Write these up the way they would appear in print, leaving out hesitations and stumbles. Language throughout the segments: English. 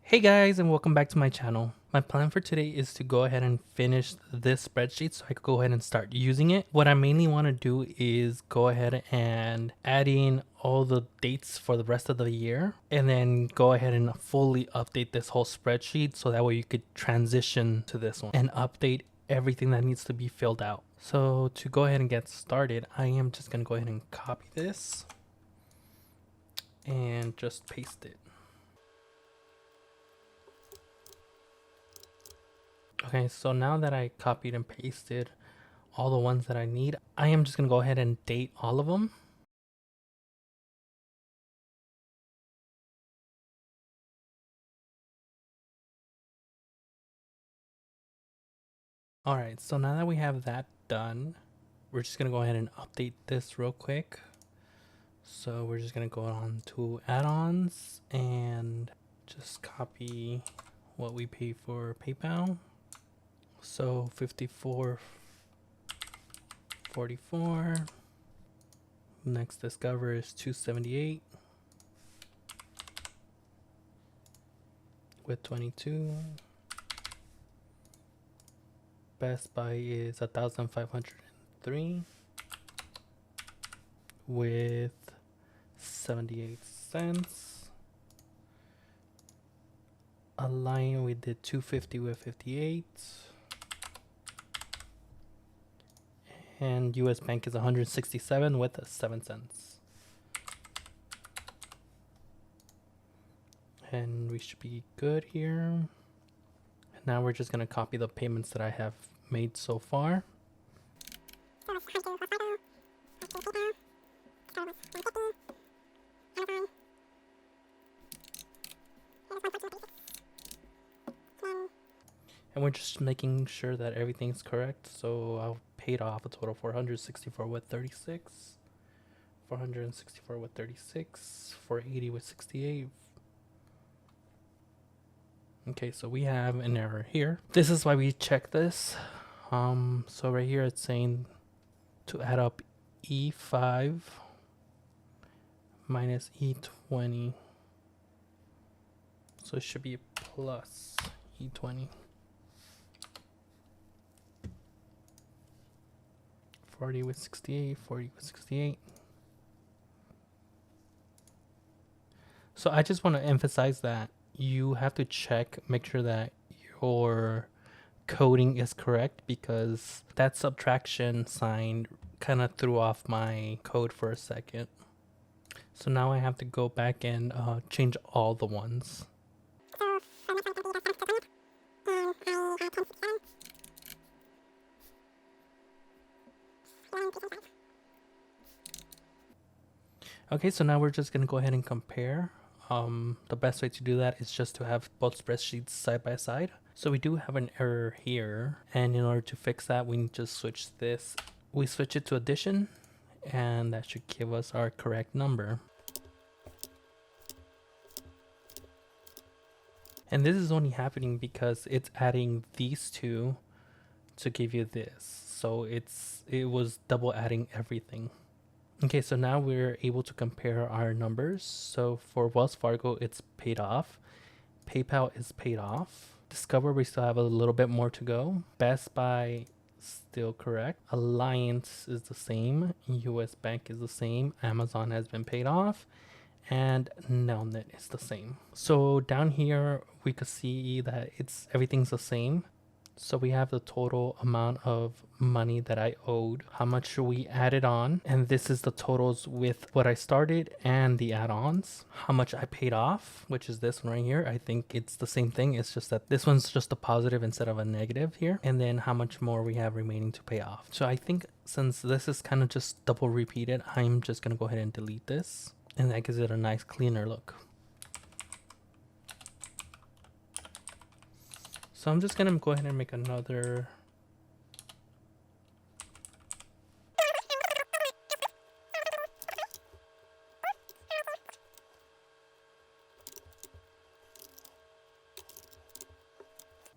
Hey guys, and welcome back to my channel. My plan for today is to go ahead and finish this spreadsheet so I could go ahead and start using it. What I mainly want to do is go ahead and add in all the dates for the rest of the year and then go ahead and fully update this whole spreadsheet so that way you could transition to this one and update everything that needs to be filled out. So to go ahead and get started, I am just going to go ahead and copy this and just paste it. Okay, so now that I copied and pasted all the ones that I need, I am just going to go ahead and date all of them. All right, so now that we have that done, we're just going to go ahead and update this real quick. So we're just going to go on to add-ons and just copy what we pay for PayPal. So 54.44. Next discover is 278 with 22. Best Buy is 1,503 with 78 cents. Align, we did 250 with 58. And US Bank is 167 with 7 cents. And we should be good here. Now we're just going to copy the payments that I have made so far. And we're just making sure that everything's correct. So I paid off a total of 464 with 36, 464 with 36, 480 with 68. Okay, so we have an error here. This is why we check this. So right here it's saying to add up E5 minus E20. So it should be plus E20. 40 with 68, 40 with 68. So I just want to emphasize that you have to check, make sure that your coding is correct, because that subtraction sign kind of threw off my code for a second. So now I have to go back and change all the ones. Okay, so now we're just going to go ahead and compare. The best way to do that is just to have both spreadsheets side by side. So we do have an error here, and in order to fix that, we just switch this. We switch it to addition, and that should give us our correct number. And this is only happening because it's adding these two to give you this. So it was double adding everything. Okay, so now we're able to compare our numbers. So for Wells Fargo, it's paid off. PayPal is paid off. Discover, we still have a little bit more to go. Best Buy, still correct. Alliance is the same. US Bank is the same. Amazon has been paid off. And Nelnet is the same. So down here, we could see that everything's the same. So we have the total amount of money that I owed, how much we added on, and this is the totals with what I started and the add-ons, how much I paid off, which is this one right here. I think it's the same thing. It's just that this one's just a positive instead of a negative here. And then how much more we have remaining to pay off. So I think since this is kind of just double repeated, I'm just going to go ahead and delete this. And that gives it a nice cleaner look. So I'm just going to go ahead and make another.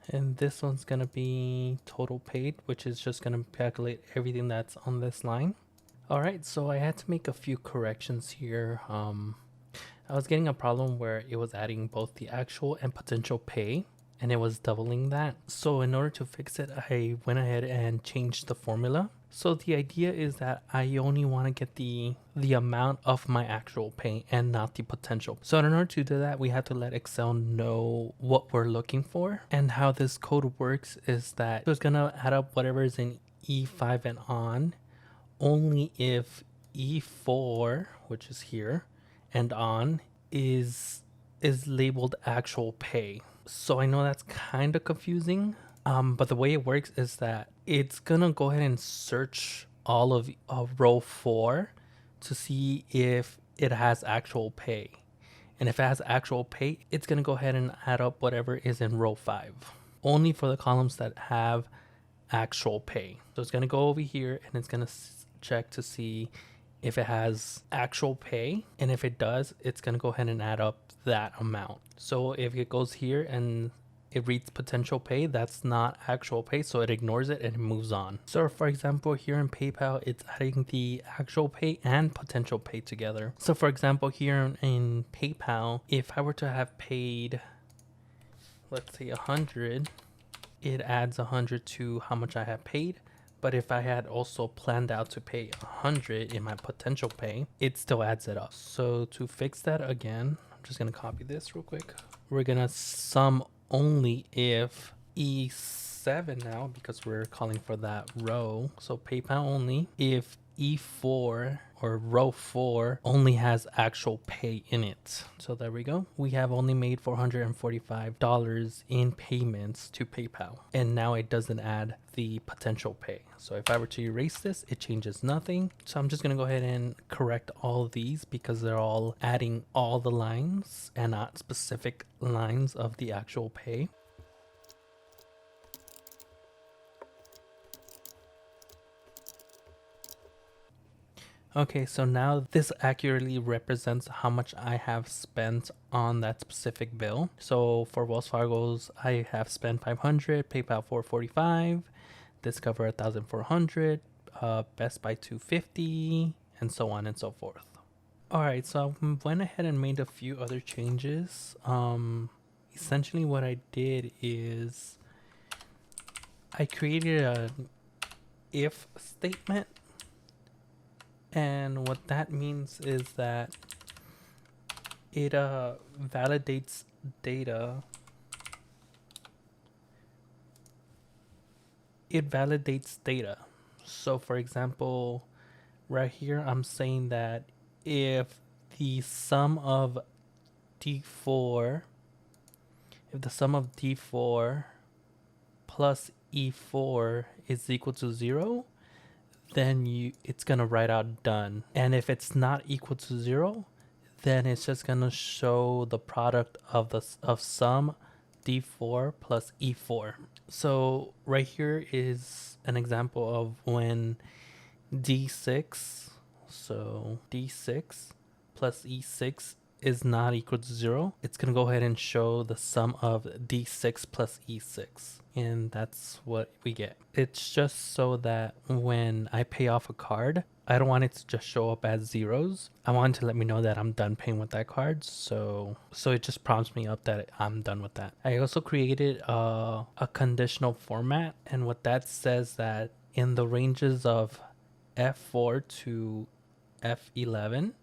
And this one's going to be total paid, which is just going to calculate everything that's on this line. All right, so I had to make a few corrections here. I was getting a problem where it was adding both the actual and potential pay, and it was doubling that. So in order to fix it, I went ahead and changed the formula. So the idea is that I only want to get the amount of my actual pay and not the potential. So in order to do that, we have to let Excel know what we're looking for. And how this code works is that it's going to add up whatever is in E5 and on, only if E4, which is here, and on is labeled actual pay. So I know that's kind of confusing, but the way it works is that it's gonna go ahead and search all of row 4 to see if it has actual pay. And if it has actual pay, it's gonna go ahead and add up whatever is in row 5, only for the columns that have actual pay. So it's gonna go over here and it's gonna check to see if it has actual pay, and if it does, it's gonna go ahead and add up that amount. So if it goes here and it reads potential pay, that's not actual pay, so it ignores it and it moves on. So for example, here in PayPal, it's adding the actual pay and potential pay together. So for example, here in PayPal, if I were to have paid, let's say 100, it adds 100 to how much I have paid. But if I had also planned out to pay 100 in my potential pay, it still adds it up. So to fix that again, I'm just gonna copy this real quick. We're gonna sum only if E7 now, because we're calling for that row. So PayPal only if E4 or row 4 only has actual pay in it. So there we go. We have only made $445 in payments to PayPal. And now it doesn't add the potential pay. So if I were to erase this, it changes nothing. So I'm just gonna go ahead and correct all of these because they're all adding all the lines and not specific lines of the actual pay. Okay, so now this accurately represents how much I have spent on that specific bill. So for Wells Fargo's, I have spent 500, PayPal 445, Discover 1,400, Best Buy 250, and so on and so forth. All right, so I went ahead and made a few other changes. Essentially what I did is I created an if statement. And what that means is that it validates data. It validates data. So for example, right here, I'm saying that if the sum of D4, if the sum of D4 plus E4 is equal to 0, then it's gonna write out done. And if it's not equal to 0, then it's just gonna show the product of sum D4 plus E4. So right here is an example of when D6, so D6 plus E6 is not equal to 0, it's gonna go ahead and show the sum of D6 plus E6. And that's what we get. It's just so that when I pay off a card, I don't want it to just show up as zeros. I want it to let me know that I'm done paying with that card. So it just prompts me up that I'm done with that. I also created a conditional format, and what that says that in the ranges of F4 to F11,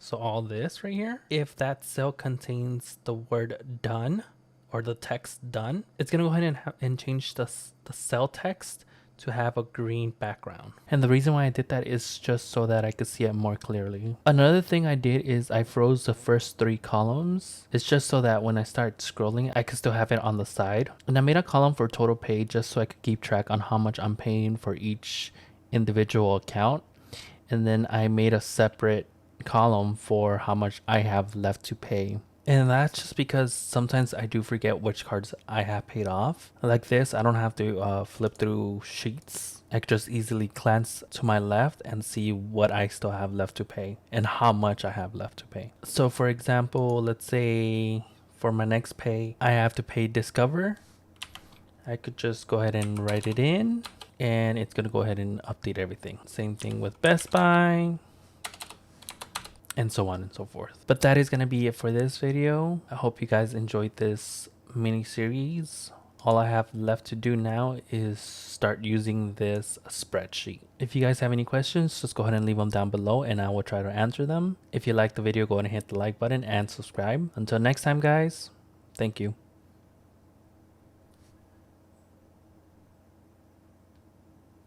so all this right here, if that cell contains the word done, or the text done, it's gonna go ahead and change the cell text to have a green background. And the reason why I did that is just so that I could see it more clearly. Another thing I did is I froze the first 3 columns. It's just so that when I start scrolling, I could still have it on the side. And I made a column for total pay just so I could keep track on how much I'm paying for each individual account. And then I made a separate column for how much I have left to pay. And that's just because sometimes I do forget which cards I have paid off. Like this, I don't have to flip through sheets. I could just easily glance to my left and see what I still have left to pay and how much I have left to pay. So for example, let's say for my next pay, I have to pay Discover. I could just go ahead and write it in, and it's gonna go ahead and update everything. Same thing with Best Buy. and so on and so forth. But that is going to be it for this video. I hope you guys enjoyed this mini series. All I have left to do now is start using this spreadsheet. If you guys have any questions, just go ahead and leave them down below and I will try to answer them. If you liked the video, go ahead and hit the like button and subscribe. Until next time, guys, thank you.